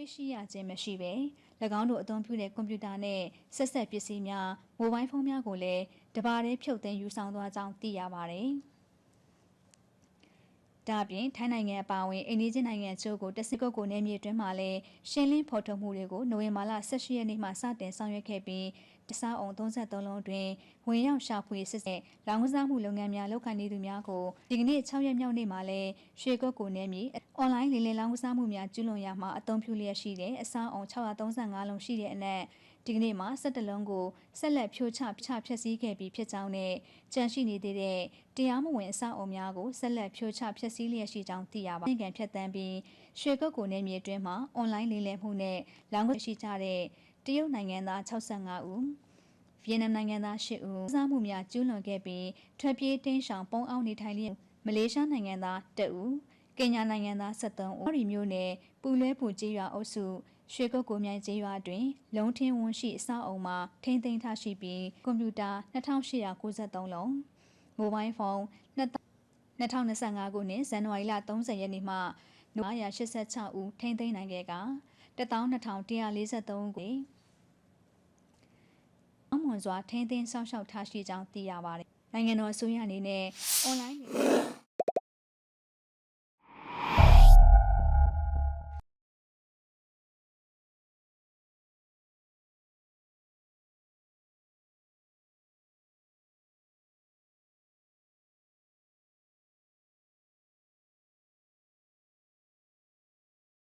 တွေ့ရှိရခြင်းမရှိပဲ၎င်းတို့အသုံးပြုတဲ့ကွန်ပျူတာနဲ့ဆက်ဆက်ပစ္စည်းများမိုဘိုင်းဖုန်းများကိုလည်းတပါးတည်းဖြုတ်သိမ်းယူဆောင်သွားကြောင်းသိရပါတယ်။ဒါအပြင်ထိုင်းနိုင်ငံအပါအဝင်အိန္ဒိယနိုင်ငံချို့ကိုတစစ်ကုတ်ကိုနယ်မြေတွင်းမှာလည်းရှင်းလင်းဖော်ထုတ်မှုတွေကိုနိုဝင်ဘာလ18ရက်နေ့မှစတင်ဆောင်ရွက်ခဲ့ပြီးတစားအောင်33လုံးတွင်ဝင်ရောက်ရှာဖွေစစ်ဆေးလောင်ကစားမှုလုပ်ငန်းများလုပ်ကိုင်နေသူများကိုဒီကနေ့6ရက်မြောက်နေ့မှာလည်းရွှေကုတ်ကိုနယ်မြေအွန်လိုင်းလောင်ကစားမှုများကျူးလွန်ရမှာအသုံးပြုလျက်ရှိတဲ့အစားအောင်635လုံးရှိတဲ့အနက်ဒီကနေ့မှာ17လုံးကိုဆက်လက်ဖြိုချဖျက်ဆီးခဲ့ပြီးဖြစ်ကြောင်းနဲ့ကြန့်ရှိနေသေးတဲ့တရားမဝင်အဆောက်အအုံများကိုဆက်လက်ဖြိုချဖျက်ဆီးလျက်ရှိကြောင်းသိရပါတယ်။နိုင်ငံဖြတ်တန်းပြီးရွှေကုတ်ကိုနယ်မြေအတွင်းမှာအွန်လိုင်းလိမ်လည်မှုနဲ့လောင်ကရှိကြတဲ့တရုတ်နိုင်ငံသား65ဦးဗီယက်နမ်နိုင်ငံသား10ဦးစားမှုများကျူးလွန်ခဲ့ပြီးထွက်ပြေးတင်းရှောင်ပုံအောင်နေထိုင်လျက်မလေးရှားနိုင်ငံသား1ဦးကင်ညာနိုင်ငံသား73ဦးရီမျိုးနဲ့ပူလွဲပူကျေးရွာအုပ်စုရွှေကုတ်ကိုမြိုင်ကျေးရွာတွင်လုံးထင်းဝန်းရှိအဆောက်အအုံမှာထိန်းသိမ်းထားရှိပြီးကွန်ပျူတာ2893လုံးမိုဘိုင်းဖုန်း2025ခုနှစ်ဇန်နဝါရီလ30ရက်နေ့မှ986ဦးထိန်းသိမ်းနိုင်ခဲ့က12143ဦးကိုအမွန်စွာထိန်းသိမ်းစောင့်ရှောက်ထားရှိကြောင်းသိရပါတယ်။နိုင်ငံတော်အစိုးရအနေနဲ့အွန်လိုင်း